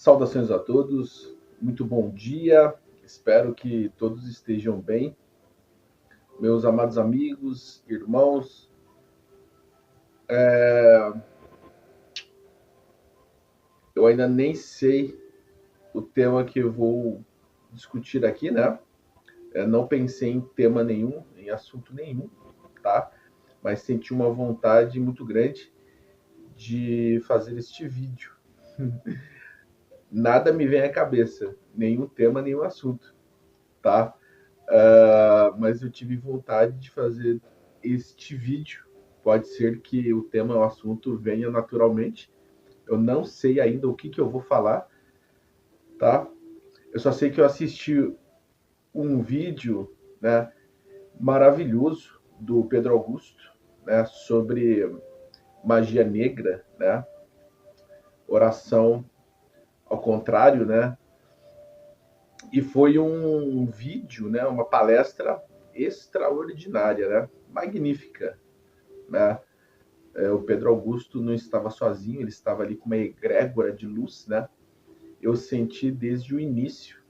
Saudações a todos, muito bom dia, espero que todos estejam bem. Meus amados amigos, irmãos, eu ainda nem sei o tema que eu vou discutir aqui, né? Não pensei em tema nenhum, em assunto nenhum, tá? Mas senti uma vontade muito grande de fazer este vídeo. Nada me vem à cabeça, nenhum tema, nenhum assunto, tá? Mas eu tive vontade de fazer este vídeo. Pode ser que o tema, o assunto venha naturalmente. Eu não sei ainda o que eu vou falar, tá? Eu só sei que eu assisti um vídeo, né, maravilhoso do Pedro Augusto, né, sobre magia negra, né, oração ao contrário, né, e foi um vídeo, né, uma palestra extraordinária, né, magnífica, né. O Pedro Augusto não estava sozinho, ele estava ali com uma egrégora de luz, né? Eu senti desde o início,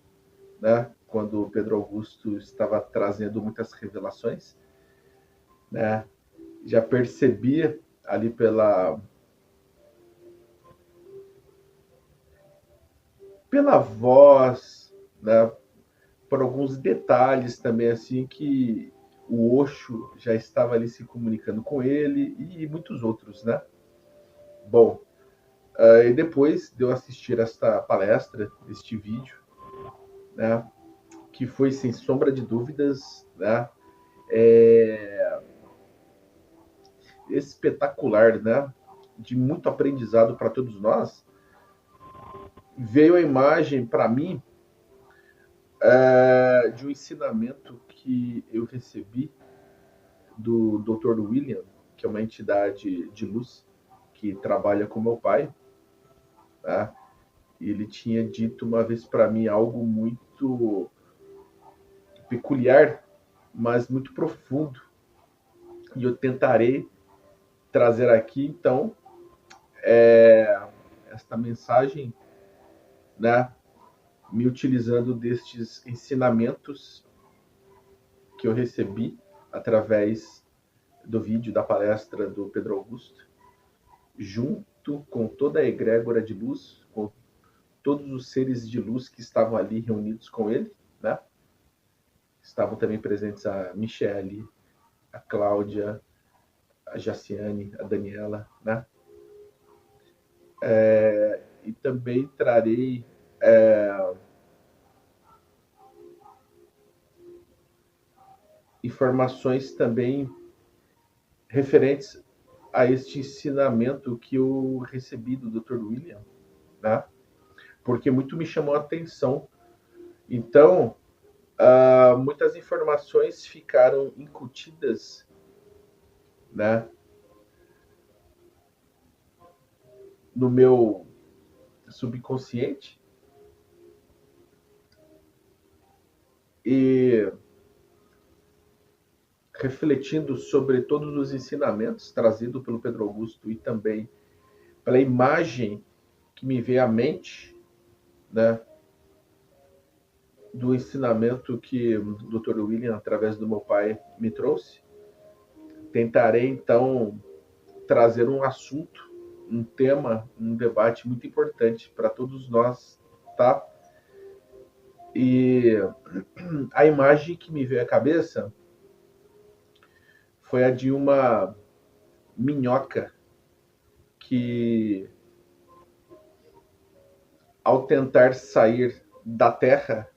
né? Quando o Pedro Augusto estava trazendo muitas revelações, né? Já percebia ali pela voz, né? Por alguns detalhes também assim que o Osho já estava ali se comunicando com ele e muitos outros, né? Bom, e depois de eu assistir esta palestra, este vídeo, né, que foi sem sombra de dúvidas, né, espetacular, né, de muito aprendizado para todos nós, veio a imagem para mim de um ensinamento que eu recebi do Dr. William, que é uma entidade de luz que trabalha com meu pai, né? E ele tinha dito uma vez para mim algo muito peculiar, mas muito profundo. E eu tentarei trazer aqui, então, esta mensagem, né, me utilizando destes ensinamentos que eu recebi através do vídeo da palestra do Pedro Augusto, junto com toda a egrégora de luz, com todos os seres de luz que estavam ali reunidos com ele, né? Estavam também presentes a Michele, a Cláudia, a Jaciane, a Daniela, né? E também trarei informações também referentes a este ensinamento que eu recebi do Dr. William, né? Porque muito me chamou a atenção. Então, muitas informações ficaram incutidas, né, no meu subconsciente e refletindo sobre todos os ensinamentos trazidos pelo Pedro Augusto e também pela imagem que me veio à mente, né, do ensinamento que o Dr. William, através do meu pai, me trouxe, tentarei então trazer um assunto, um tema, um debate muito importante para todos nós, tá? E a imagem que me veio à cabeça foi a de uma minhoca que, ao tentar sair da terra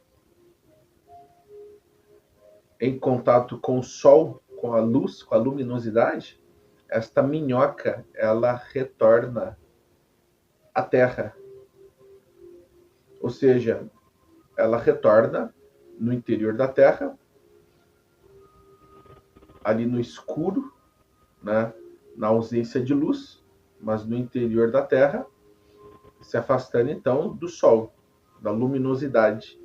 em contato com o sol, com a luz, com a luminosidade, esta minhoca ela retorna à terra. Ou seja, ela retorna no interior da terra, ali no escuro, né, na ausência de luz, mas no interior da terra, se afastando então do sol, da luminosidade.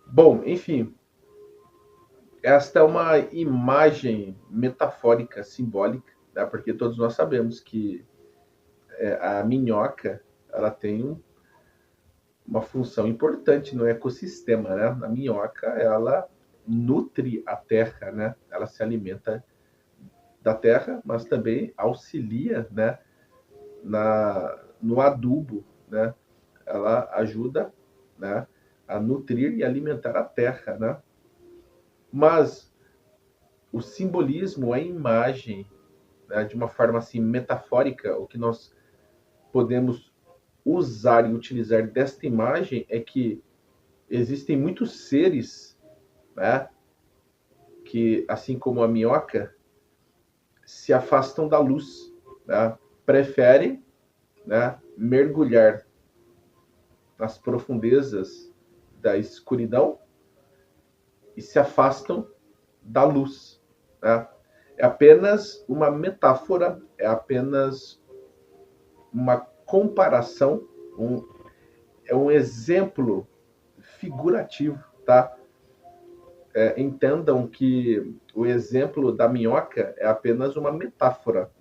Bom, enfim, esta é uma imagem metafórica, simbólica, né, porque todos nós sabemos que a minhoca, ela tem uma função importante no ecossistema, né? A minhoca, ela nutre a terra, né? Ela se alimenta da terra, mas também auxilia, né, no adubo, né? Ela ajuda, né, a nutrir e alimentar a terra, né? Mas o simbolismo, a imagem, né, de uma forma assim metafórica, o que nós podemos usar e utilizar desta imagem é que existem muitos seres, né, que, assim como a minhoca, se afastam da luz, né, preferem, né, mergulhar nas profundezas da escuridão e se afastam da luz, né? É apenas uma metáfora, é apenas uma comparação, é um exemplo figurativo, tá? Entendam que o exemplo da minhoca é apenas uma metáfora,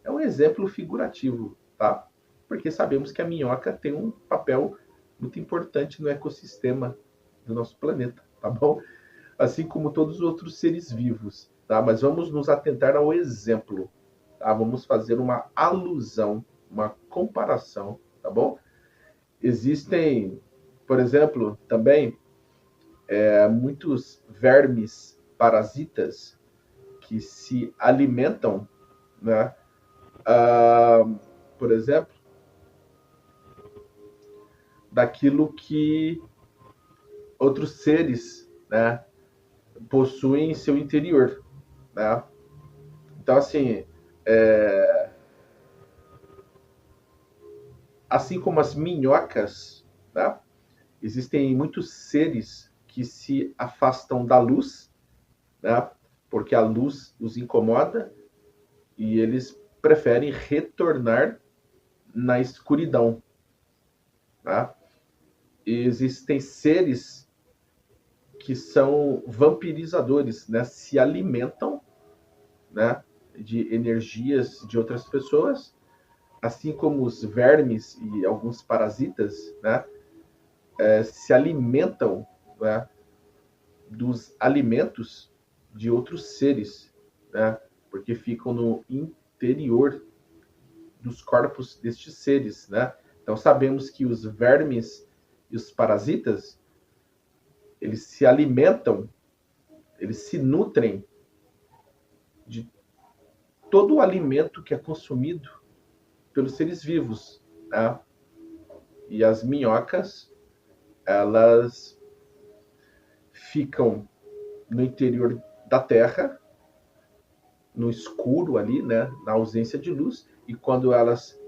é um exemplo figurativo, tá? Porque sabemos que a minhoca tem um papel muito importante no ecossistema do nosso planeta, tá bom? Assim como todos os outros seres vivos, tá? Mas vamos nos atentar ao exemplo, tá? Vamos fazer uma alusão, uma comparação, tá bom? Existem, por exemplo, também muitos vermes parasitas que se alimentam, né? Por exemplo, daquilo que outros seres, né, possuem em seu interior, né? Então, assim, assim como as minhocas, né, existem muitos seres que se afastam da luz, né, porque a luz os incomoda e eles preferem retornar na escuridão, né? E existem seres que são vampirizadores, né? Se alimentam, né, de energias de outras pessoas, assim como os vermes e alguns parasitas, né, se alimentam, né, dos alimentos de outros seres, né, porque ficam no interior dos corpos destes seres, né? Então sabemos que os vermes e os parasitas, eles se alimentam, eles se nutrem de todo o alimento que é consumido pelos seres vivos, né? E as minhocas, elas ficam no interior da terra, no escuro ali, né, na ausência de luz, e quando elas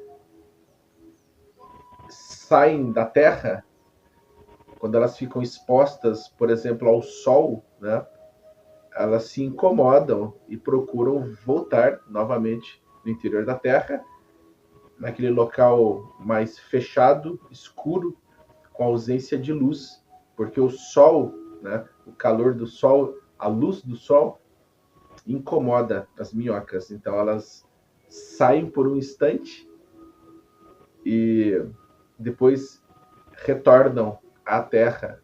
saem da terra, quando elas ficam expostas, por exemplo, ao sol, né, elas se incomodam e procuram voltar novamente no interior da terra, naquele local mais fechado, escuro, com ausência de luz, porque o sol, né, o calor do sol, a luz do sol, incomoda as minhocas. Então elas saem por um instante e depois retornam à terra,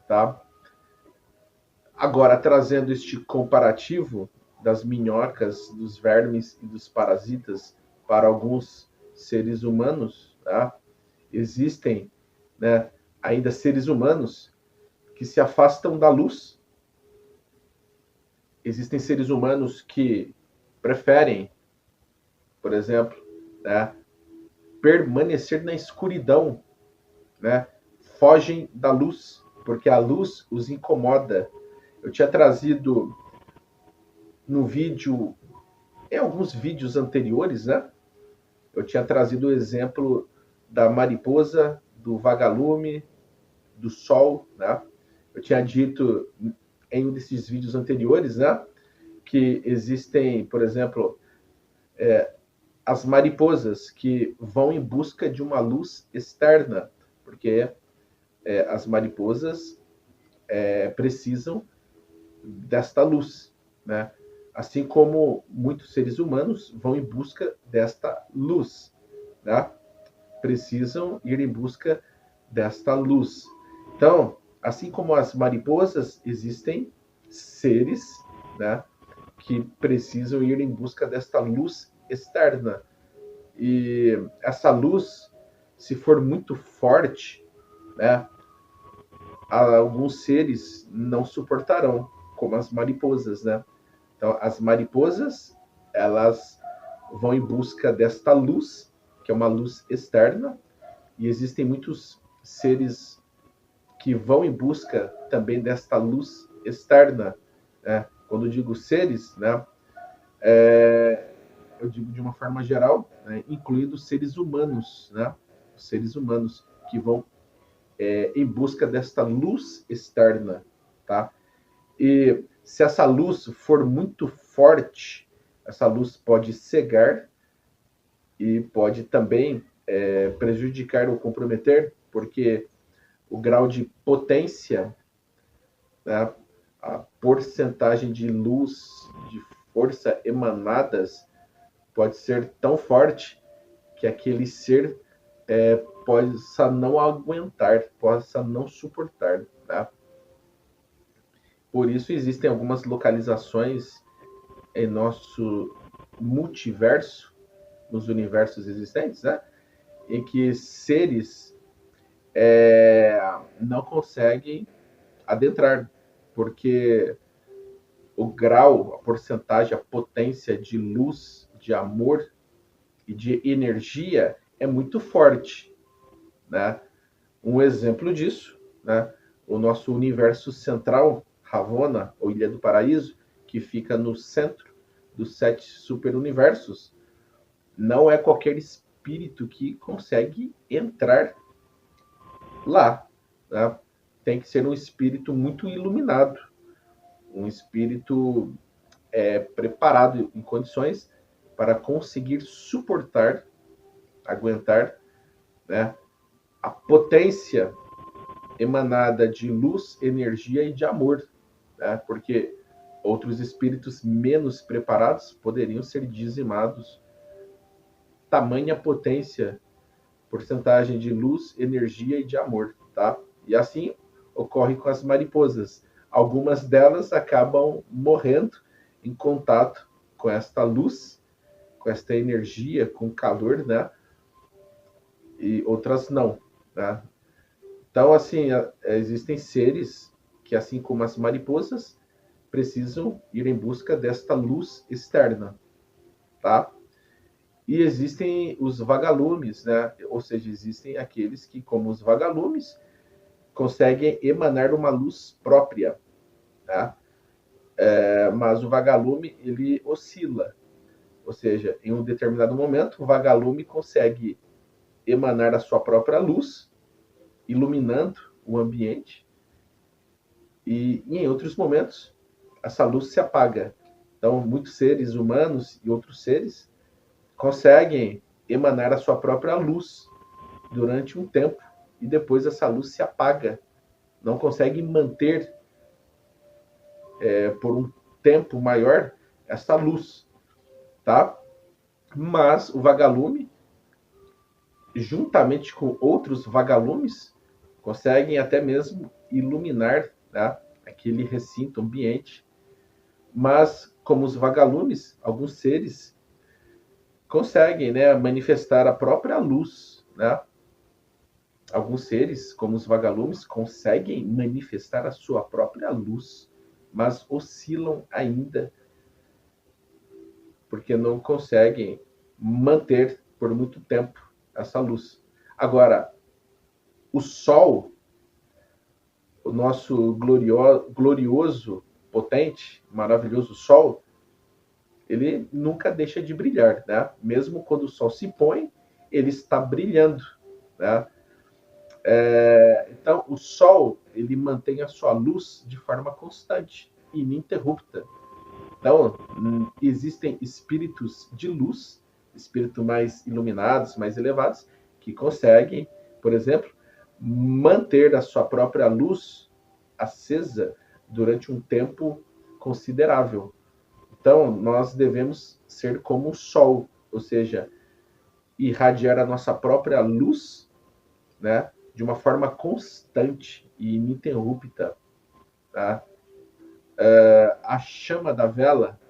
tá? Agora, trazendo este comparativo das minhocas, dos vermes e dos parasitas para alguns seres humanos, tá? Existem, né, ainda seres humanos que se afastam da luz. Existem seres humanos que preferem, por exemplo, né, permanecer na escuridão, né? Fogem da luz, porque a luz os incomoda. Eu tinha trazido no vídeo, em alguns vídeos anteriores, né? Eu tinha trazido o exemplo da mariposa, do vagalume, do sol, né? Eu tinha dito em um desses vídeos anteriores, né, que existem, por exemplo, as mariposas que vão em busca de uma luz externa, porque as mariposas precisam desta luz, né? assim como muitos seres humanos vão em busca desta luz, né? Precisam ir em busca desta luz. Então, assim como as mariposas, existem seres, né, que precisam ir em busca desta luz externa. E essa luz, se for muito forte, né, alguns seres não suportarão, como as mariposas, né? Então, as mariposas, elas vão em busca desta luz, que é uma luz externa, e existem muitos seres que vão em busca também desta luz externa, né? Quando eu digo seres, né, eu digo de uma forma geral, né, incluindo seres humanos, né? Os seres humanos que vão em busca desta luz externa, tá? E se essa luz for muito forte, essa luz pode cegar e pode também prejudicar ou comprometer, porque o grau de potência, né, a porcentagem de luz, de força emanadas pode ser tão forte que aquele ser possa não aguentar, possa não suportar. Tá? Por isso existem algumas localizações em nosso multiverso, nos universos existentes, né? Em que seres não conseguem adentrar, porque o grau, a porcentagem, a potência de luz, de amor e de energia é muito forte, né? Um exemplo disso, né? O nosso universo central, Ravonna, ou Ilha do Paraíso, que fica no centro dos 7 superuniversos, não é qualquer espírito que consegue entrar lá, né? Tem que ser um espírito muito iluminado, um espírito preparado em condições para conseguir suportar, aguentar, né, a potência emanada de luz, energia e de amor, né? Porque outros espíritos menos preparados poderiam ser dizimados. Tamanha potência, porcentagem de luz, energia e de amor, tá? E assim ocorre com as mariposas. Algumas delas acabam morrendo em contato com esta luz, com esta energia, com calor, né? E outras não, né? Então, assim, existem seres que, assim como as mariposas, precisam ir em busca desta luz externa, tá? E existem os vagalumes, né? Ou seja, existem aqueles que, como os vagalumes, conseguem emanar uma luz própria, tá? Mas o vagalume, ele oscila. Ou seja, em um determinado momento, o vagalume consegue emanar a sua própria luz, iluminando o ambiente, e em outros momentos, essa luz se apaga. Então, muitos seres humanos e outros seres conseguem emanar a sua própria luz durante um tempo e depois essa luz se apaga. Não consegue manter por um tempo maior essa luz, tá? Mas o vagalume, juntamente com outros vagalumes, conseguem até mesmo iluminar, né, aquele recinto, ambiente. Mas, como os vagalumes, alguns seres conseguem, né, manifestar a própria luz, né? Alguns seres, como os vagalumes, conseguem manifestar a sua própria luz, mas oscilam ainda, porque não conseguem manter por muito tempo essa luz. Agora, o Sol, o nosso glorioso, potente, maravilhoso Sol, ele nunca deixa de brilhar, né? Mesmo quando o Sol se põe, ele está brilhando, né? Então, o Sol, ele mantém a sua luz de forma constante, ininterrupta. Então, existem espíritos de luz, espíritos mais iluminados, mais elevados, que conseguem, por exemplo, manter a sua própria luz acesa durante um tempo considerável. Então, nós devemos ser como o Sol, ou seja, irradiar a nossa própria luz, né, de uma forma constante e ininterrupta. Tá? A chama da vela,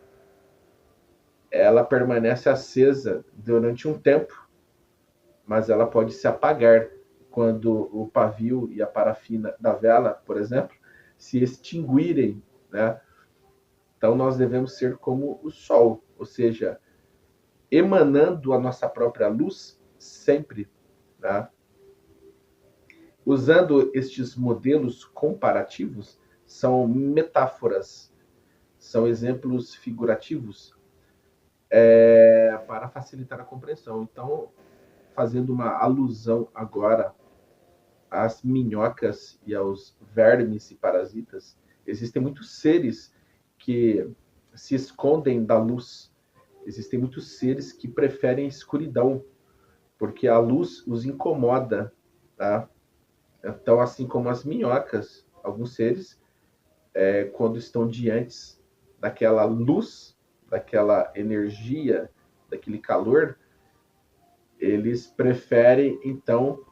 ela permanece acesa durante um tempo, mas ela pode se apagar quando o pavio e a parafina da vela, por exemplo, se extinguirem, né? Então nós devemos ser como o Sol, ou seja, emanando a nossa própria luz sempre, né? Usando estes modelos comparativos, são metáforas, são exemplos figurativos para facilitar a compreensão. Então, fazendo uma alusão agora às minhocas e aos vermes e parasitas, existem muitos seres que se escondem da luz. Existem muitos seres que preferem a escuridão, porque a luz os incomoda, tá? Então, assim como as minhocas, alguns seres, quando estão diante daquela luz, daquela energia, daquele calor, eles preferem, então,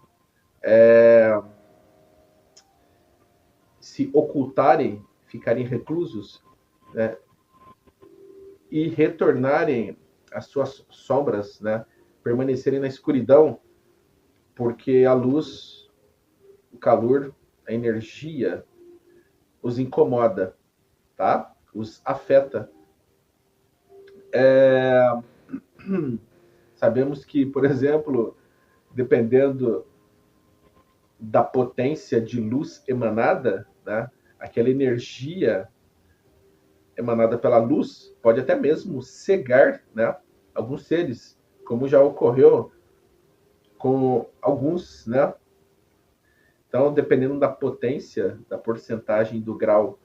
se ocultarem, ficarem reclusos, né? E retornarem às suas sombras, né? Permanecerem na escuridão, porque a luz, o calor, a energia os incomoda, tá? Os afeta. Sabemos que, por exemplo, dependendo da potência de luz emanada, né? Aquela energia emanada pela luz pode até mesmo cegar, né, alguns seres, como já ocorreu com alguns, né? Então, dependendo da potência, da porcentagem do grau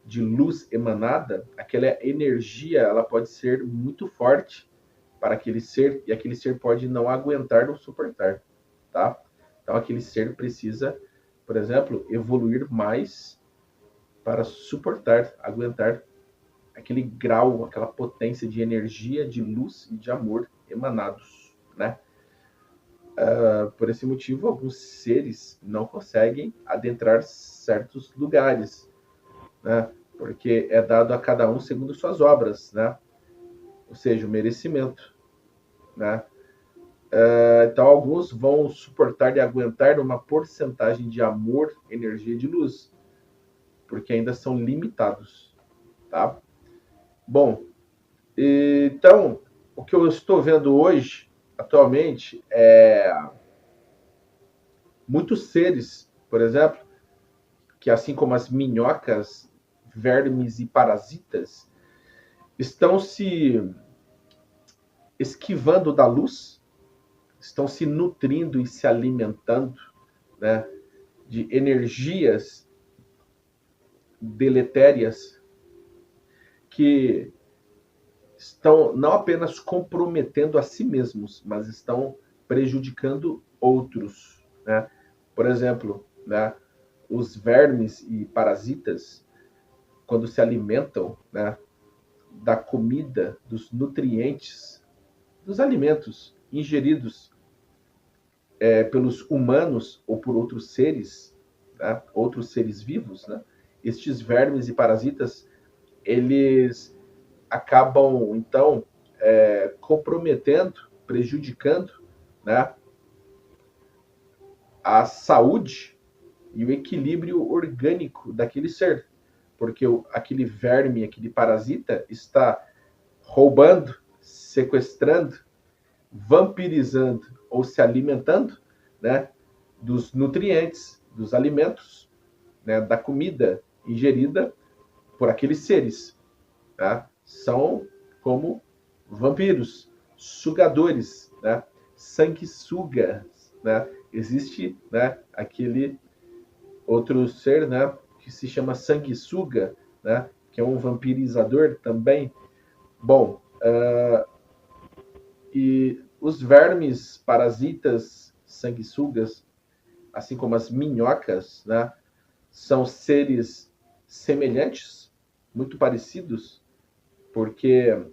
de luz emanada, aquela energia ela pode ser muito forte para aquele ser e aquele ser pode não aguentar ou suportar, tá? Então, aquele ser precisa, por exemplo, evoluir mais para suportar, aguentar aquele grau, aquela potência de energia, de luz e de amor emanados, né? Por esse motivo, alguns seres não conseguem adentrar certos lugares, né? Porque é dado a cada um segundo suas obras, né? Ou seja, o merecimento, né? Então, alguns vão suportar e aguentar uma porcentagem de amor, energia e de luz, porque ainda são limitados, tá? Bom, então, o que eu estou vendo hoje, atualmente, é muitos seres, por exemplo, que assim como as minhocas, vermes e parasitas, estão se esquivando da luz, estão se nutrindo e se alimentando, né, de energias deletérias que estão não apenas comprometendo a si mesmos, mas estão prejudicando outros, né? Por exemplo, né, os vermes e parasitas, quando se alimentam, né, da comida, dos nutrientes, dos alimentos ingeridos pelos humanos ou por outros seres, né, outros seres vivos, né, estes vermes e parasitas, eles acabam, então, comprometendo, prejudicando, né, a saúde e o equilíbrio orgânico daquele ser. Porque aquele verme, aquele parasita está roubando, sequestrando, vampirizando ou se alimentando, né, dos nutrientes, dos alimentos, né, da comida ingerida por aqueles seres. Tá? São como vampiros, sugadores, né? Sanguessugas, né? Existe, né, aquele outro ser, né, que se chama sanguessuga, né, que é um vampirizador também. Bom, e os vermes parasitas sanguessugas, assim como as minhocas, né, são seres semelhantes, muito parecidos, porque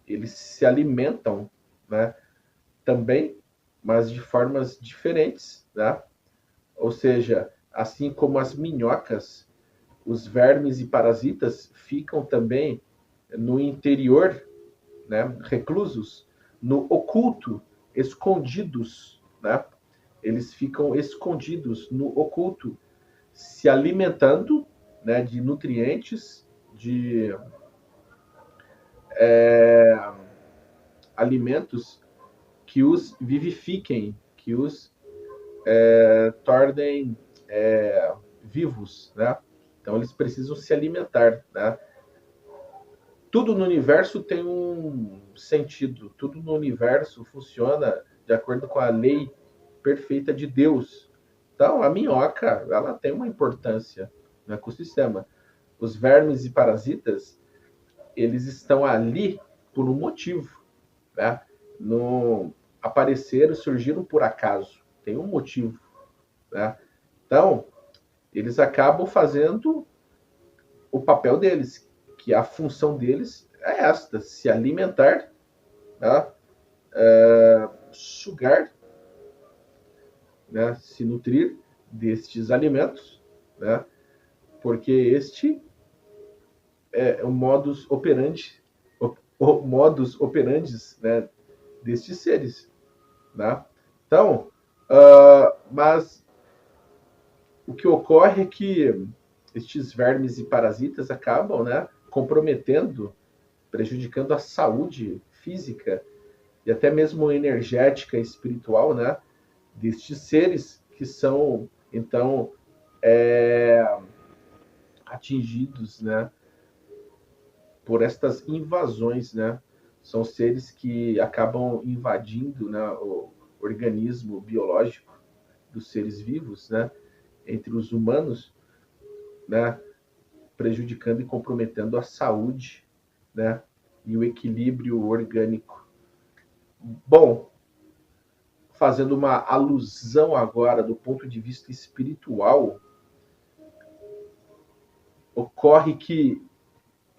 eles se alimentam, né, também, mas de formas diferentes, né? Ou seja, assim como as minhocas, os vermes e parasitas ficam também no interior, né, reclusos, no oculto, escondidos, né? Eles ficam escondidos no oculto, se alimentando, né, de nutrientes, de alimentos que os vivifiquem, que os tornem vivos, né? Então eles precisam se alimentar, né? Tudo no universo tem um sentido, tudo no universo funciona de acordo com a lei perfeita de Deus. Então a minhoca, ela tem uma importância no ecossistema. Os vermes e parasitas, eles estão ali por um motivo, né? Não apareceram, surgiram por acaso, tem um motivo, né? Então, eles acabam fazendo o papel deles, que a função deles é esta: se alimentar, né? Sugar, né? Se nutrir destes alimentos, né? Porque este é o modus operandi, o modus operandi, né, destes seres, né? Então, mas o que ocorre é que estes vermes e parasitas acabam, né, comprometendo, prejudicando a saúde física e até mesmo energética e espiritual, né, destes seres que são, então, atingidos, né, por estas invasões, né? São seres que acabam invadindo, né, o organismo biológico dos seres vivos, né, entre os humanos, né, prejudicando e comprometendo a saúde, né, e o equilíbrio orgânico. Bom, fazendo uma alusão agora do ponto de vista espiritual, ocorre que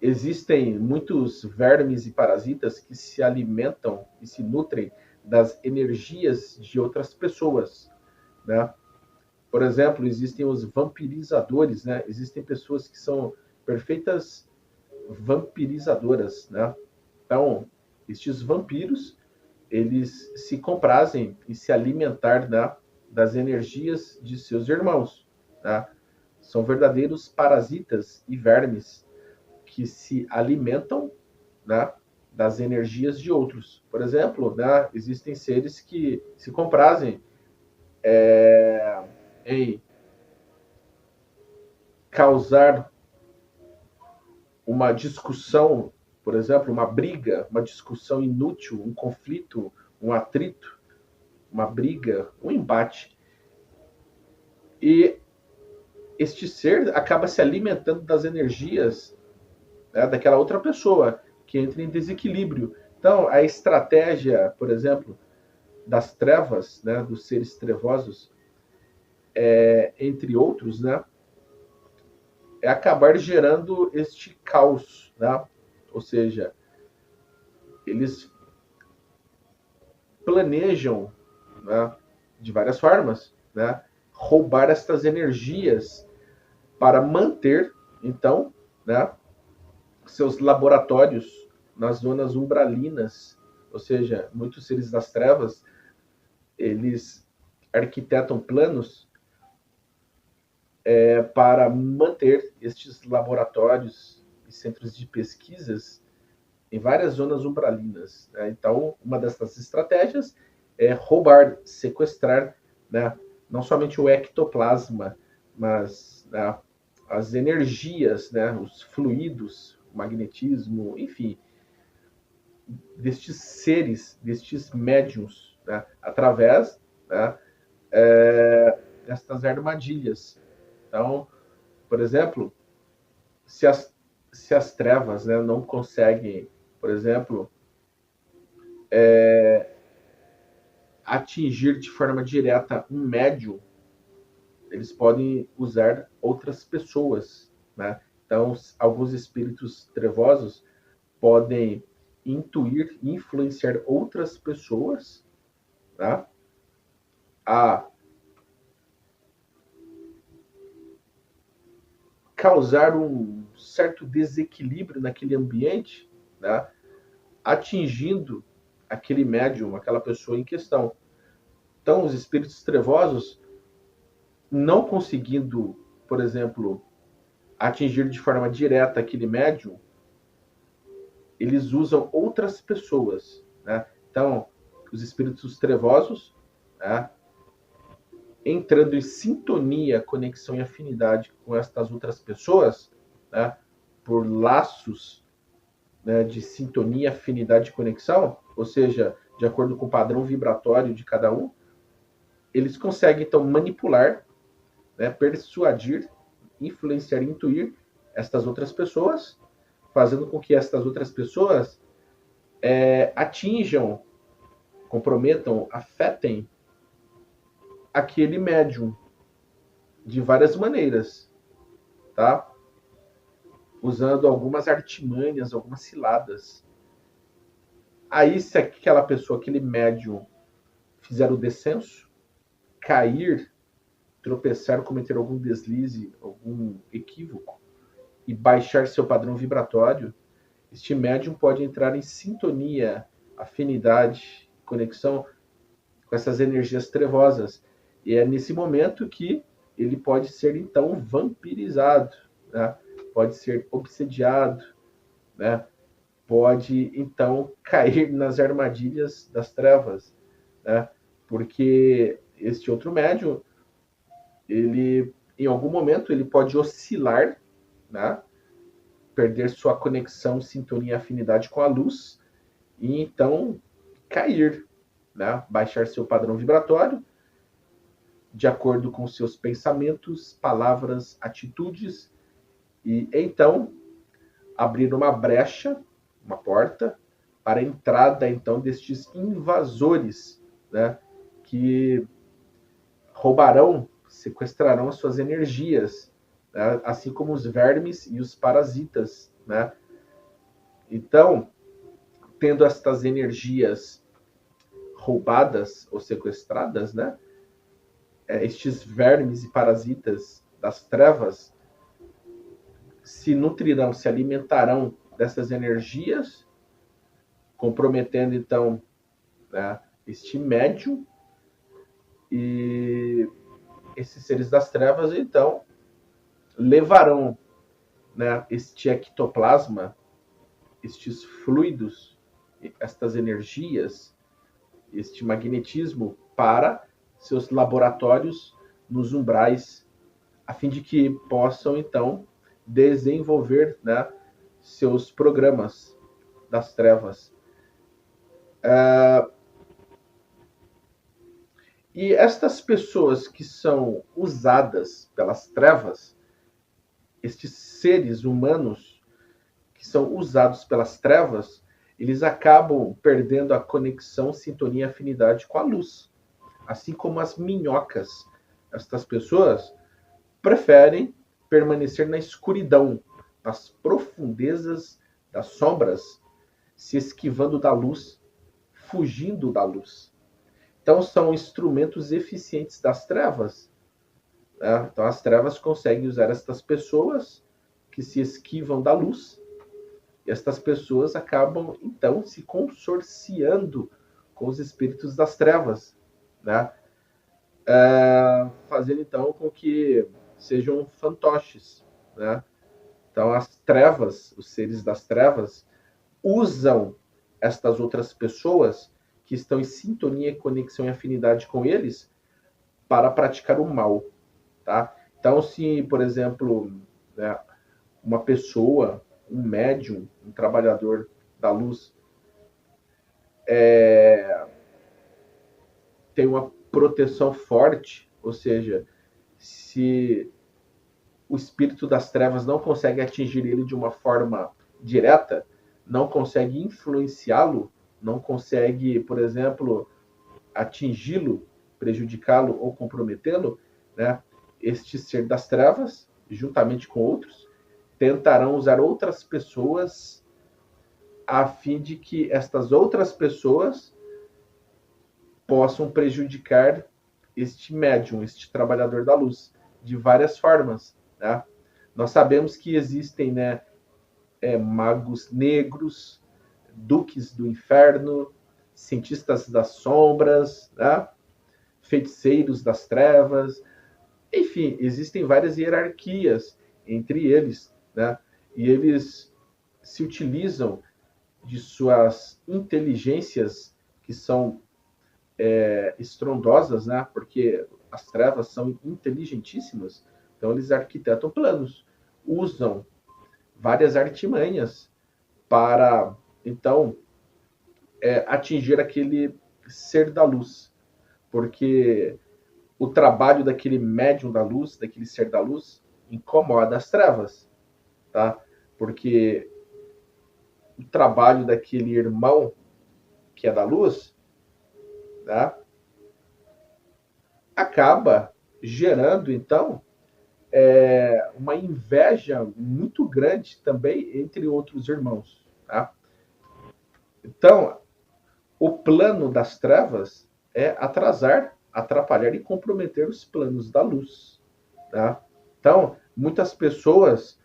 existem muitos vermes e parasitas que se alimentam e se nutrem das energias de outras pessoas, né? Por exemplo, existem os vampirizadores, né? Existem pessoas que são perfeitas vampirizadoras, né? Então, estes vampiros, eles se comprazem em se alimentar, né, das energias de seus irmãos, né? São verdadeiros parasitas e vermes que se alimentam, né, das energias de outros. Por exemplo, né, existem seres que se comprazem em causar uma discussão, por exemplo, uma briga, uma discussão inútil, um conflito, um atrito, uma briga, um embate. E este ser acaba se alimentando das energias, né, daquela outra pessoa que entra em desequilíbrio. Então, a estratégia, por exemplo, das trevas, né, dos seres trevosos, entre outros, né, é acabar gerando este caos, né? Ou seja, eles planejam, né, de várias formas, né, roubar estas energias para manter, então, né, seus laboratórios nas zonas umbralinas, ou seja, muitos seres das trevas, eles arquitetam planos para manter estes laboratórios e centros de pesquisas em várias zonas umbralinas, né? Então, uma dessas estratégias é roubar, sequestrar, né, não somente o ectoplasma, mas, né, as energias, né, os fluidos, o magnetismo, enfim, destes seres, destes médiums, né, através, né, destas armadilhas. Então, por exemplo, se as, se as trevas, né, não conseguem, por exemplo, atingir de forma direta um médium, eles podem usar outras pessoas, né? Então, alguns espíritos trevosos podem intuir e influenciar outras pessoas, tá? A causar um certo desequilíbrio naquele ambiente, né? Atingindo aquele médium, aquela pessoa em questão. Então, os espíritos trevosos, não conseguindo, por exemplo, atingir de forma direta aquele médium, eles usam outras pessoas, né? Então, os espíritos trevosos, né, entrando em sintonia, conexão e afinidade com estas outras pessoas, né, por laços, né, de sintonia, afinidade e conexão, ou seja, de acordo com o padrão vibratório de cada um, eles conseguem então manipular, né, persuadir, influenciar, intuir estas outras pessoas, fazendo com que estas outras pessoas atinjam, comprometam, afetem aquele médium de várias maneiras, tá? Usando algumas artimanhas, algumas ciladas. Aí, se aquela pessoa, aquele médium, fizer o descenso, cair, tropeçar, cometer algum deslize, algum equívoco e baixar seu padrão vibratório, este médium pode entrar em sintonia, afinidade, conexão com essas energias trevosas. E é nesse momento que ele pode ser, então, vampirizado, né? Pode ser obsediado, né? Pode, então, cair nas armadilhas das trevas, né? Porque este outro médium, ele, em algum momento, ele pode oscilar, né? Perder sua conexão, sintonia e afinidade com a luz, e então cair, né? Baixar seu padrão vibratório, de acordo com seus pensamentos, palavras, atitudes, e então abrir uma brecha, uma porta, para a entrada então destes invasores, né, que roubarão, sequestrarão as suas energias, né, assim como os vermes e os parasitas, né? Então, tendo estas energias roubadas ou sequestradas, né, estes vermes e parasitas das trevas se nutrirão, se alimentarão dessas energias, comprometendo então, né, este médium, e esses seres das trevas então levarão, né, este ectoplasma, estes fluidos, estas energias, este magnetismo para seus laboratórios nos umbrais, a fim de que possam então desenvolver, né, seus programas das trevas. E estas pessoas que são usadas pelas trevas, estes seres humanos que são usados pelas trevas, eles acabam perdendo a conexão, sintonia e afinidade com a luz. Assim como as minhocas. Estas pessoas preferem permanecer na escuridão, nas profundezas das sombras, se esquivando da luz, fugindo da luz. Então, são instrumentos eficientes das trevas. Né? Então, as trevas conseguem usar estas pessoas que se esquivam da luz, e estas pessoas acabam, então, se consorciando com os espíritos das trevas, né? Fazendo, então, com que sejam fantoches, né? Então, as trevas, os seres das trevas, usam estas outras pessoas que estão em sintonia, conexão e afinidade com eles para praticar o mal, tá? Então, se, por exemplo, né, uma pessoa, um médium, um trabalhador da luz, tem uma proteção forte, ou seja, se o espírito das trevas não consegue atingir ele de uma forma direta, não consegue influenciá-lo, não consegue, por exemplo, atingi-lo, prejudicá-lo ou comprometê-lo, né? Este ser das trevas, juntamente com outros, tentarão usar outras pessoas a fim de que estas outras pessoas possam prejudicar este médium, este trabalhador da luz, de várias formas, né? Nós sabemos que existem, né, magos negros, duques do inferno, cientistas das sombras, né? Feiticeiros das trevas, enfim, existem várias hierarquias entre eles, né? E eles se utilizam de suas inteligências, que são estrondosas, né? Porque as trevas são inteligentíssimas, então eles arquitetam planos, usam várias artimanhas para, então, atingir aquele ser da luz, porque o trabalho daquele médium da luz, daquele ser da luz, incomoda as trevas, tá? Porque o trabalho daquele irmão que é da luz, tá? Acaba gerando, então, uma inveja muito grande também entre outros irmãos, tá? Então, o plano das trevas é atrasar, atrapalhar e comprometer os planos da luz, tá? Então, muitas pessoas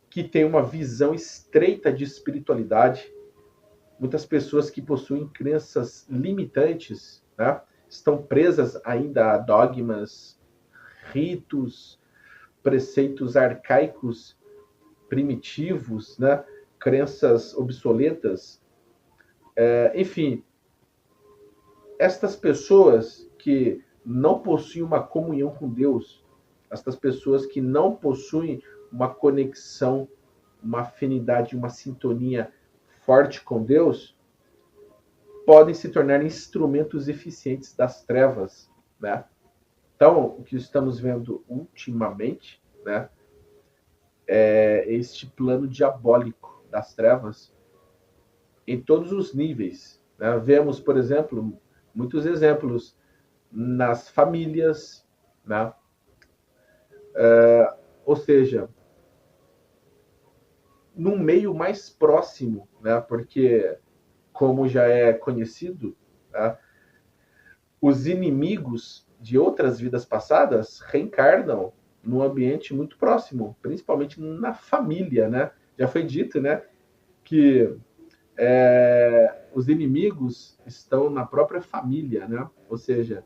que têm uma visão estreita de espiritualidade, muitas pessoas que possuem crenças limitantes, né, estão presas ainda a dogmas, ritos, preceitos arcaicos, primitivos, né, crenças obsoletas. Enfim, estas pessoas que não possuem uma comunhão com Deus, estas pessoas que não possuem uma conexão, uma afinidade, uma sintonia forte com Deus, podem se tornar instrumentos eficientes das trevas, né? Então, o que estamos vendo ultimamente, né, é este plano diabólico das trevas em todos os níveis, né? Vemos, por exemplo, muitos exemplos nas famílias, né? Ou seja, num meio mais próximo, né? Porque, como já é conhecido, né, os inimigos de outras vidas passadas reencarnam num ambiente muito próximo, principalmente na família, né? Já foi dito, né, que os inimigos estão na própria família, né? Ou seja,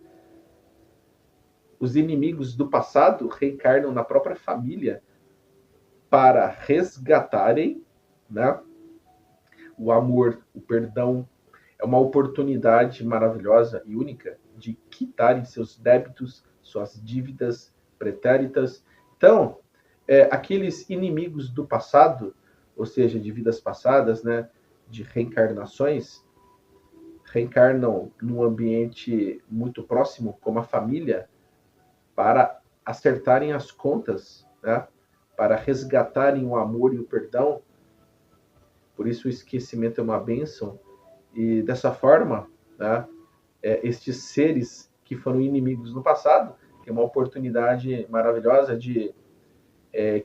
os inimigos do passado reencarnam na própria família para resgatarem, né, o amor, o perdão. É uma oportunidade maravilhosa e única de quitarem seus débitos, suas dívidas pretéritas. Então, aqueles inimigos do passado, ou seja, de vidas passadas, né, de reencarnações, reencarnam num ambiente muito próximo, como a família, para acertarem as contas, né, para resgatarem o amor e o perdão. Por isso o esquecimento é uma bênção. E dessa forma, né, estes seres que foram inimigos no passado têm uma oportunidade maravilhosa de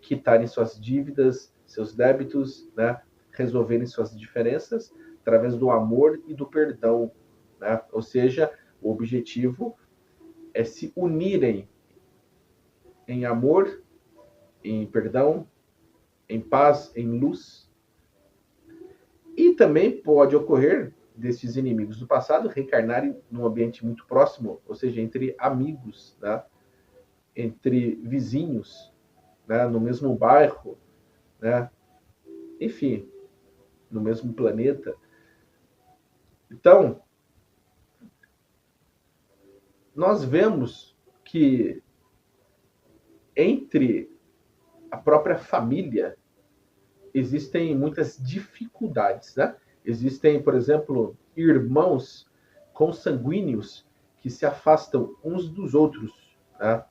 quitarem suas dívidas, seus débitos, né, resolverem suas diferenças através do amor e do perdão, né? Ou seja, o objetivo é se unirem em amor, em perdão, em paz, em luz. E também pode ocorrer desses inimigos do passado reencarnarem num ambiente muito próximo, ou seja, entre amigos, né? Entre vizinhos, né? No mesmo bairro, né? Enfim, no mesmo planeta. Então, nós vemos que entre a própria família existem muitas dificuldades, né? Existem, por exemplo, irmãos consanguíneos que se afastam uns dos outros, né?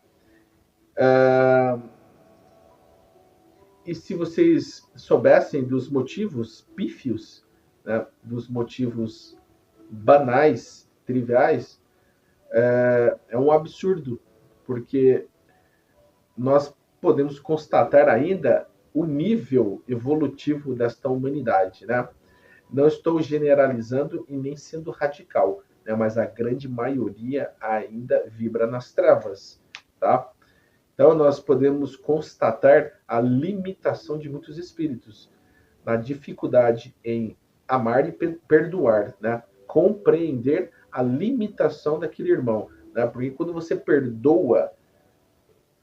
E se vocês soubessem dos motivos pífios, né, dos motivos banais, triviais, é um absurdo, porque nós podemos constatar ainda o nível evolutivo desta humanidade, né? Não estou generalizando e nem sendo radical, né? Mas a grande maioria ainda vibra nas trevas, tá? Então, nós podemos constatar a limitação de muitos espíritos, na dificuldade em amar e perdoar, né? Compreender a limitação daquele irmão, né? Porque quando você perdoa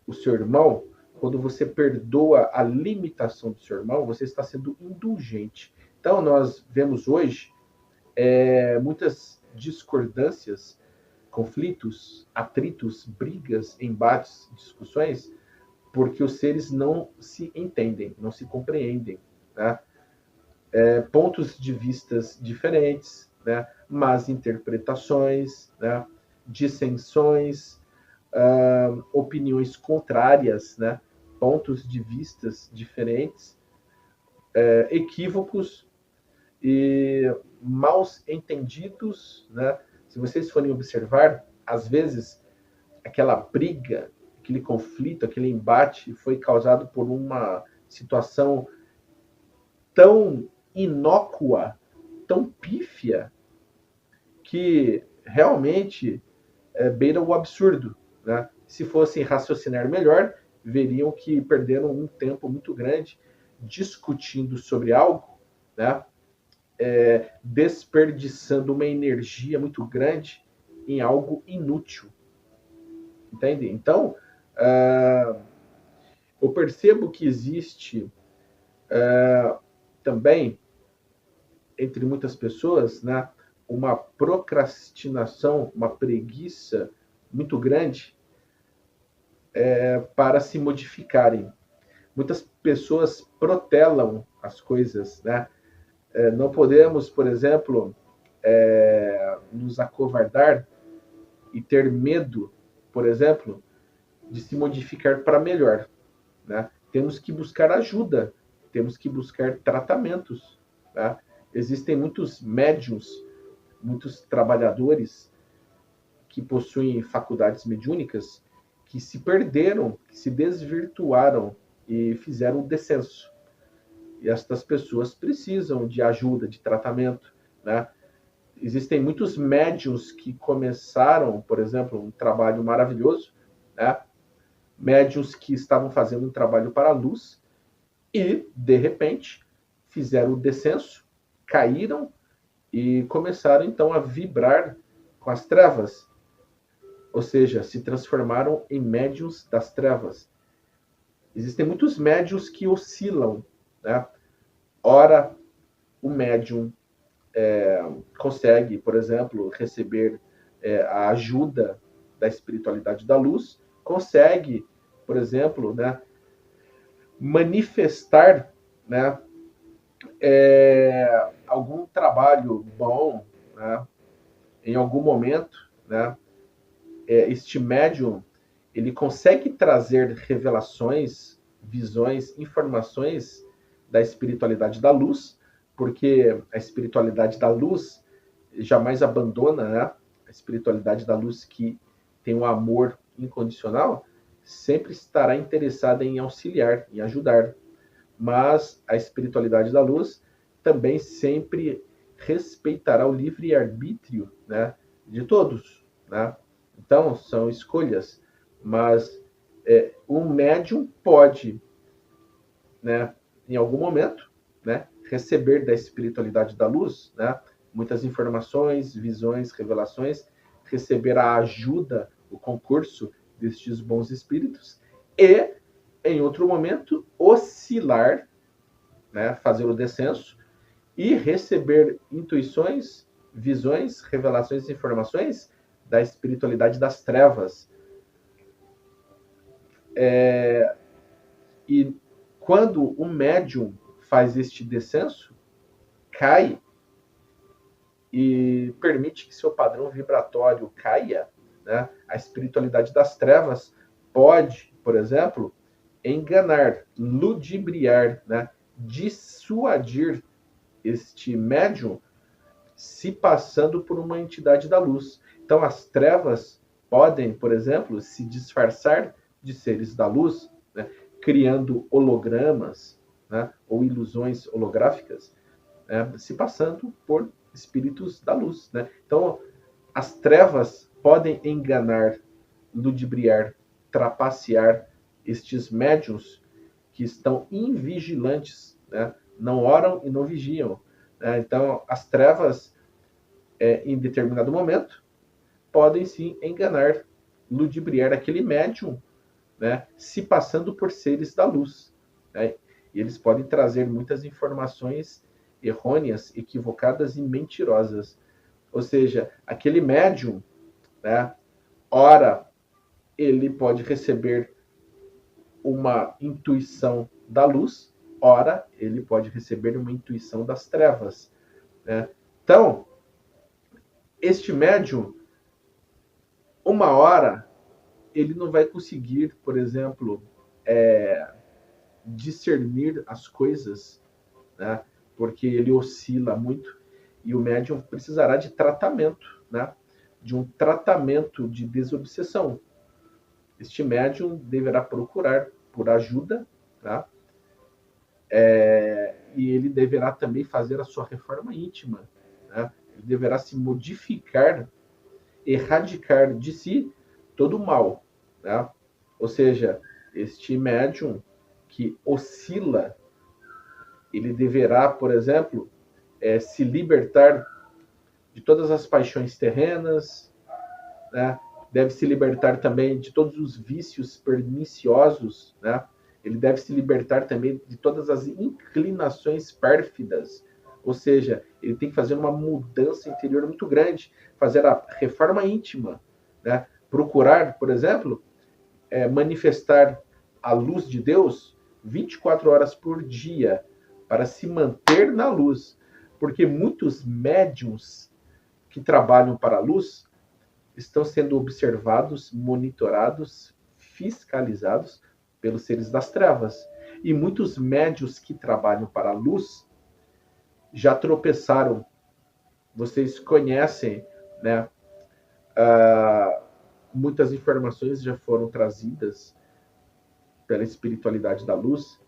o seu irmão, quando você perdoa a limitação do seu irmão, você está sendo indulgente. Então, nós vemos hoje muitas discordâncias, conflitos, atritos, brigas, embates, discussões, porque os seres não se entendem, não se compreendem, né? Pontos de vistas diferentes, né? Más interpretações, né? Dissensões, opiniões contrárias, né? Pontos de vistas diferentes, equívocos e maus entendidos, né? Se vocês forem observar, às vezes aquela briga, aquele conflito, aquele embate foi causado por uma situação tão inócua, tão pífia, que realmente beira o absurdo, né? Se fossem raciocinar melhor, veriam que perderam um tempo muito grande discutindo sobre algo, né? Desperdiçando uma energia muito grande em algo inútil, entende? Então, eu percebo que existe também, entre muitas pessoas, né, uma procrastinação, uma preguiça muito grande para se modificarem. Muitas pessoas protelam as coisas, né? Não podemos, por exemplo, nos acovardar e ter medo, por exemplo, de se modificar para melhor, né? Temos que buscar ajuda, temos que buscar tratamentos, né? Existem muitos médiums, muitos trabalhadores que possuem faculdades mediúnicas que se perderam, que se desvirtuaram e fizeram um descenso. E estas pessoas precisam de ajuda, de tratamento, né? Existem muitos médiums que começaram, por exemplo, um trabalho maravilhoso, né? Médiums que estavam fazendo um trabalho para a luz e, de repente, fizeram o descenso, caíram e começaram, então, a vibrar com as trevas, ou seja, se transformaram em médiums das trevas. Existem muitos médiums que oscilam, né? Ora, o médium consegue, por exemplo, receber a ajuda da espiritualidade da luz, consegue, por exemplo, né, manifestar, né, algum trabalho bom, né, em algum momento, né, este médium ele consegue trazer revelações, visões, informações da espiritualidade da luz, porque a espiritualidade da luz jamais abandona, né? A espiritualidade da luz que tem um amor incondicional sempre estará interessada em auxiliar, em ajudar. Mas a espiritualidade da luz também sempre respeitará o livre-arbítrio, né, de todos, né? Então, são escolhas, mas um médium pode, né, em algum momento, né, receber da espiritualidade da luz, né, muitas informações, visões, revelações, receber a ajuda, o concurso destes bons espíritos e, em outro momento, oscilar, né, fazer o descenso e receber intuições, visões, revelações, informações da espiritualidade das trevas. E quando o médium faz este descenso, cai e permite que seu padrão vibratório caia, né? A espiritualidade das trevas pode, por exemplo, enganar, ludibriar, né? Dissuadir este médium se passando por uma entidade da luz. Então, as trevas podem, por exemplo, se disfarçar de seres da luz, né? Criando hologramas, né? Ou ilusões holográficas, né, se passando por espíritos da luz, né? Então, as trevas podem enganar, ludibriar, trapacear estes médiuns que estão invigilantes, né? Não oram e não vigiam, né? Então, as trevas, em determinado momento, podem sim enganar, ludibriar aquele médium, né? Se passando por seres da luz, né? E eles podem trazer muitas informações errôneas, equivocadas e mentirosas. Ou seja, aquele médium, né? Ora, ele pode receber uma intuição da luz, ora, ele pode receber uma intuição das trevas, né? Então, este médium, uma hora, ele não vai conseguir, por exemplo, discernir as coisas, né? Porque ele oscila muito e o médium precisará de tratamento, né? De um tratamento de desobsessão. Este médium deverá procurar por ajuda, tá? E ele deverá também fazer a sua reforma íntima, né? Ele deverá se modificar, erradicar de si todo o mal, né? Ou seja, este médium que oscila, ele deverá, por exemplo, se libertar de todas as paixões terrenas, né? Deve se libertar também de todos os vícios perniciosos, né? Ele deve se libertar também de todas as inclinações pérfidas, ou seja, ele tem que fazer uma mudança interior muito grande, fazer a reforma íntima, né? Procurar, por exemplo, manifestar a luz de Deus 24 horas por dia, para se manter na luz, porque muitos médiums que trabalham para a luz estão sendo observados, monitorados, fiscalizados pelos seres das trevas. E muitos médios que trabalham para a luz já tropeçaram. Vocês conhecem, né? Muitas informações já foram trazidas pela espiritualidade da luz.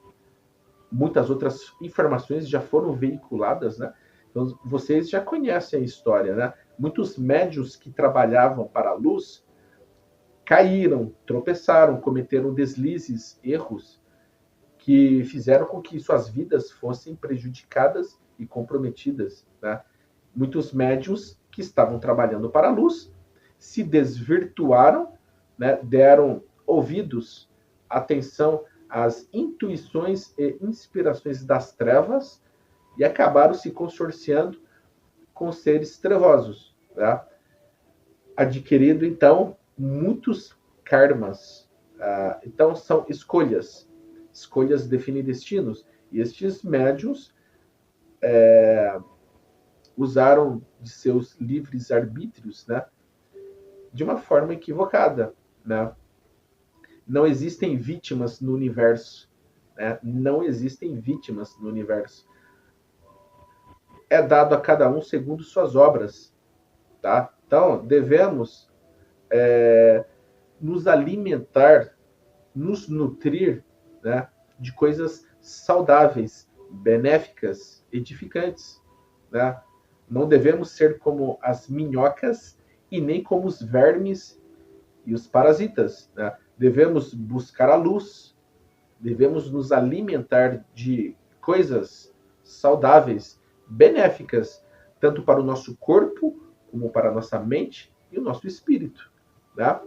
Muitas outras informações já foram veiculadas, né? Então, vocês já conhecem a história, né? Muitos médios que trabalhavam para a luz caíram, tropeçaram, cometeram deslizes, erros que fizeram com que suas vidas fossem prejudicadas e comprometidas, né? Muitos médios que estavam trabalhando para a luz se desvirtuaram, né? Deram ouvidos, atenção às intuições e inspirações das trevas e acabaram se consorciando com seres trevosos, né? Adquirindo então muitos karmas. Então são escolhas. Escolhas definem destinos. E estes médiuns usaram de seus livres arbítrios, né, de uma forma equivocada, né? Não existem vítimas no universo, né? Não existem vítimas no universo. É dado a cada um segundo suas obras, tá? Então devemos nos alimentar, nos nutrir, né, de coisas saudáveis, benéficas, edificantes, né? Não devemos ser como as minhocas e nem como os vermes e os parasitas, né? Devemos buscar a luz, devemos nos alimentar de coisas saudáveis, benéficas, tanto para o nosso corpo, como para a nossa mente e o nosso espírito, né?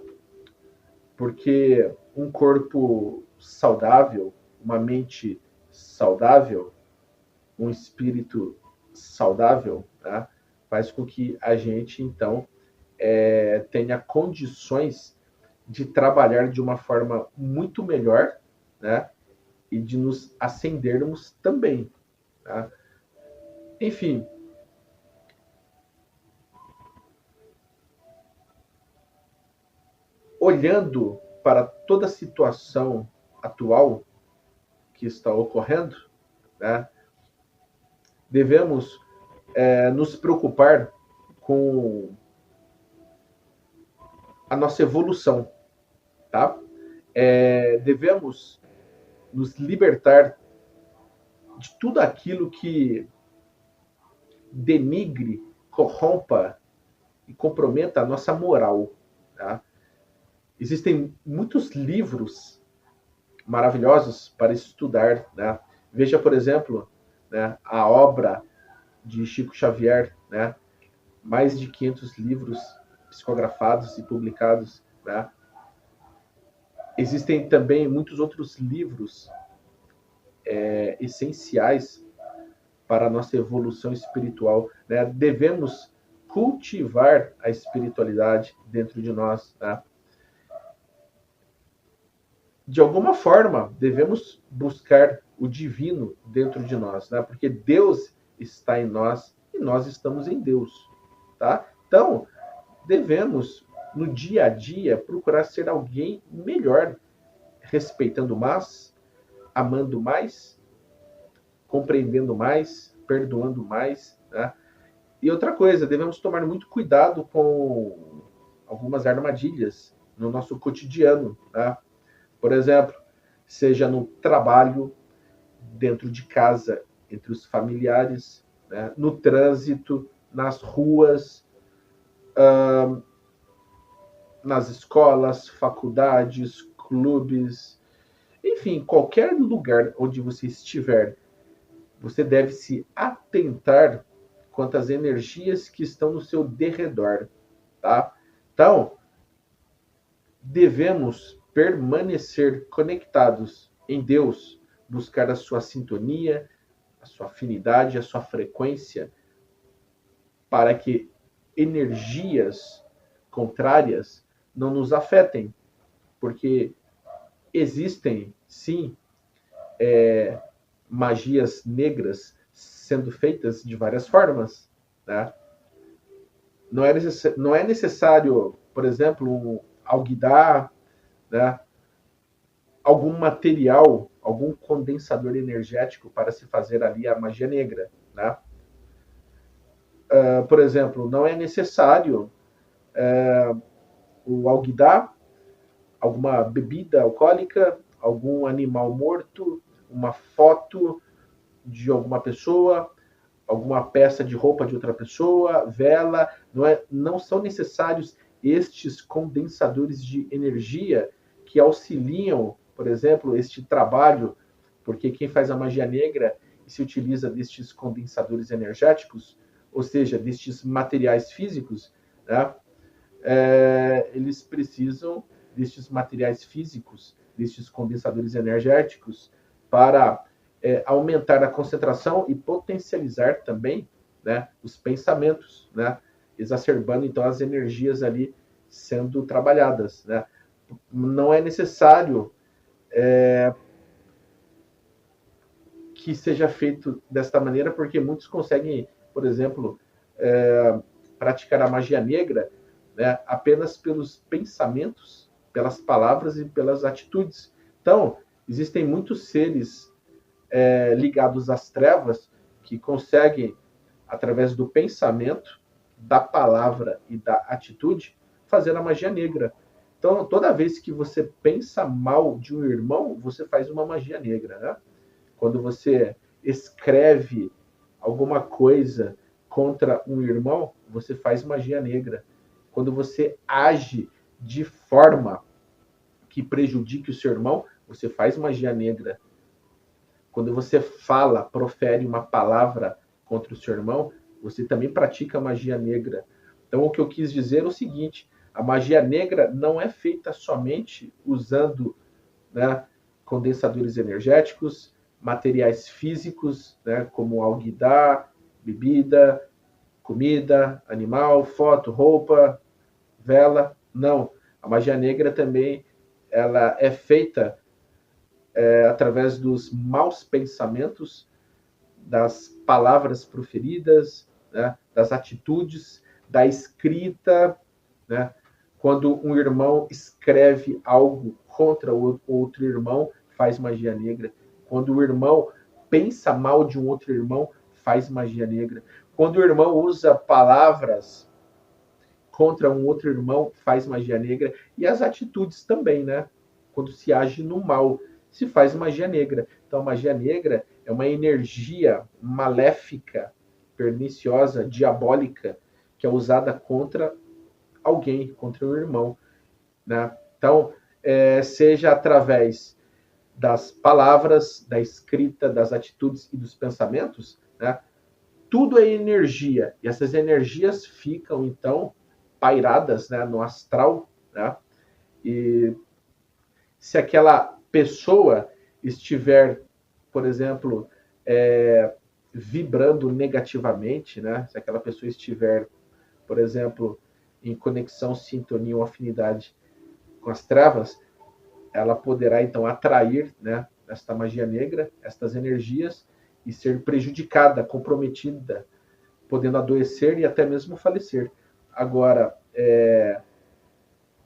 Porque um corpo saudável, uma mente saudável, um espírito saudável, né, faz com que a gente, então, tenha condições de trabalhar de uma forma muito melhor, né, e de nos ascendermos também. Tá? Enfim, olhando para toda a situação atual que está ocorrendo, né, devemos nos preocupar com a nossa evolução, tá? Devemos nos libertar de tudo aquilo que denigre, corrompa e comprometa a nossa moral. Tá? Existem muitos livros maravilhosos para estudar. Né? Veja, por exemplo, né, a obra de Chico Xavier, né? Mais de 500 livros psicografados e publicados. Né? Existem também muitos outros livros essenciais para a nossa evolução espiritual. Né? Devemos cultivar a espiritualidade dentro de nós. Né? De alguma forma, devemos buscar o divino dentro de nós, né? Porque Deus está em nós e nós estamos em Deus. Tá? Então, devemos, no dia a dia, procurar ser alguém melhor, respeitando mais, amando mais, compreendendo mais, perdoando mais. Né? E outra coisa, devemos tomar muito cuidado com algumas armadilhas no nosso cotidiano. Tá? Por exemplo, seja no trabalho, dentro de casa, entre os familiares, né? No trânsito, nas ruas, nas escolas, faculdades, clubes, enfim, qualquer lugar onde você estiver, você deve se atentar quanto às energias que estão no seu derredor, tá? Então, devemos permanecer conectados em Deus, buscar a sua sintonia, a sua afinidade, a sua frequência, para que energias contrárias não nos afetem, porque existem, sim, magias negras sendo feitas de várias formas. Né? Não é necessário, por exemplo, um alguidar, né? Algum material, algum condensador energético para se fazer ali a magia negra. Né? Por exemplo, não é necessário o alguidar, alguma bebida alcoólica, algum animal morto, uma foto de alguma pessoa, alguma peça de roupa de outra pessoa, vela. Não são necessários estes condensadores de energia que auxiliam, por exemplo, este trabalho, porque quem faz a magia negra e se utiliza destes condensadores energéticos, ou seja, destes materiais físicos, né? Eles precisam destes materiais físicos, destes condensadores energéticos, para aumentar a concentração e potencializar também, né, os pensamentos, né, exacerbando então as energias ali sendo trabalhadas. Né. Não é necessário que seja feito desta maneira, porque muitos conseguem, por exemplo, praticar a magia negra, né, apenas pelos pensamentos, pelas palavras e pelas atitudes. Então, existem muitos seres ligados às trevas que conseguem, através do pensamento, da palavra e da atitude, fazer a magia negra. Então, toda vez que você pensa mal de um irmão, você faz uma magia negra. Né? Quando você escreve alguma coisa contra um irmão, você faz magia negra. Quando você age de forma que prejudique o seu irmão, você faz magia negra. Quando você fala, profere uma palavra contra o seu irmão, você também pratica magia negra. Então, o que eu quis dizer é o seguinte: a magia negra não é feita somente usando, né, condensadores energéticos, materiais físicos, né, como alguidar, bebida, comida, animal, foto, roupa, vela. Não. A magia negra também ela é feita através dos maus pensamentos, das palavras proferidas, né, das atitudes, da escrita. Né? Quando um irmão escreve algo contra o outro irmão, faz magia negra. Quando o irmão pensa mal de um outro irmão, faz magia negra. Quando o irmão usa palavras contra um outro irmão, faz magia negra. E as atitudes também, né? Quando se age no mal, se faz magia negra. Então, a magia negra é uma energia maléfica perniciosa, diabólica, que é usada contra alguém, contra o irmão, né? Então, seja através das palavras, da escrita, das atitudes e dos pensamentos, né? Tudo é energia, e essas energias ficam, então, pairadas, né, no astral, né? E se aquela pessoa estiver, por exemplo, vibrando negativamente, né? Se aquela pessoa estiver, por exemplo, em conexão, sintonia ou afinidade com as trevas, ela poderá então atrair, né, esta magia negra, estas energias e ser prejudicada, comprometida, podendo adoecer e até mesmo falecer. Agora,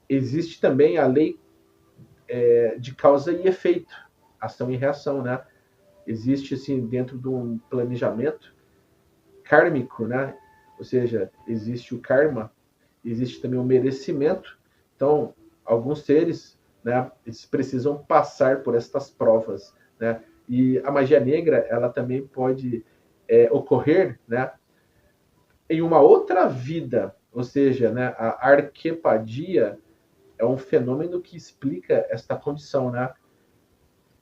existe também a lei de causa e efeito, ação e reação, né? Existe assim dentro de um planejamento kármico, né? Ou seja, existe o karma, existe também o merecimento. Então, alguns seres, né, eles precisam passar por estas provas, né? E a magia negra, ela também pode ocorrer, né, em uma outra vida, ou seja, né, a arquepadia é um fenômeno que explica esta condição, né?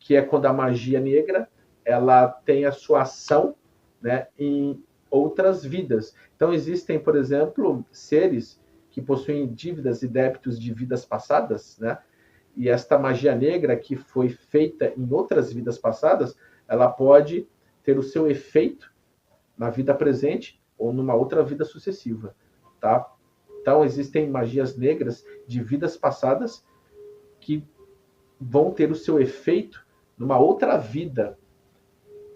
Que é quando a magia negra ela tem a sua ação, né, em outras vidas. Então existem, por exemplo, seres que possuem dívidas e débitos de vidas passadas, né? E esta magia negra que foi feita em outras vidas passadas, ela pode ter o seu efeito na vida presente ou numa outra vida sucessiva, tá? Então existem magias negras de vidas passadas que vão ter o seu efeito numa outra vida.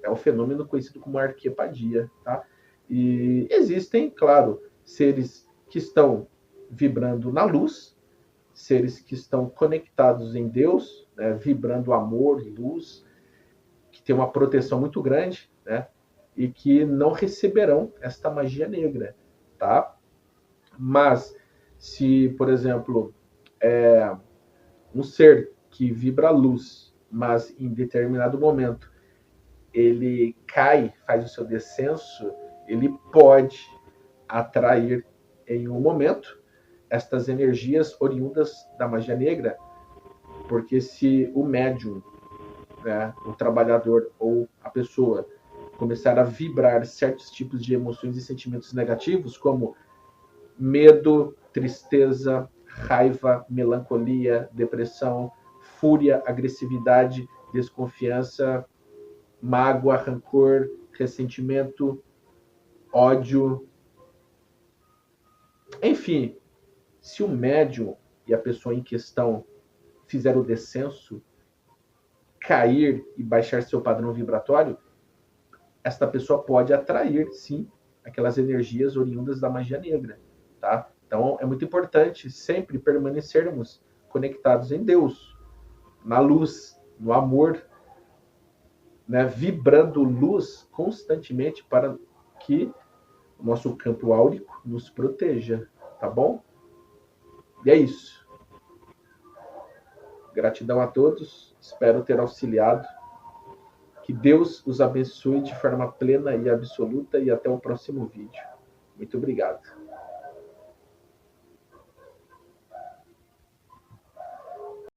É um fenômeno conhecido como arquepadia, tá? E existem, claro, seres que estão vibrando na luz, seres que estão conectados em Deus, né, vibrando amor, luz, que tem uma proteção muito grande, né, e que não receberão esta magia negra, tá? Mas se, por exemplo, um ser que vibra luz, mas em determinado momento ele cai, faz o seu descenso, ele pode atrair em um momento estas energias oriundas da magia negra, porque se o médium, né, o trabalhador ou a pessoa começar a vibrar certos tipos de emoções e sentimentos negativos, como medo, tristeza, raiva, melancolia, depressão, fúria, agressividade, desconfiança, mágoa, rancor, ressentimento, ódio. Enfim, se o médium e a pessoa em questão fizer o descenso, cair e baixar seu padrão vibratório, esta pessoa pode atrair, sim, aquelas energias oriundas da magia negra, tá? Então, é muito importante sempre permanecermos conectados em Deus, na luz, no amor, né? Vibrando luz constantemente para que o nosso campo áurico nos proteja, tá bom? E é isso. Gratidão a todos, espero ter auxiliado. Que Deus os abençoe de forma plena e absoluta e até o próximo vídeo. Muito obrigado.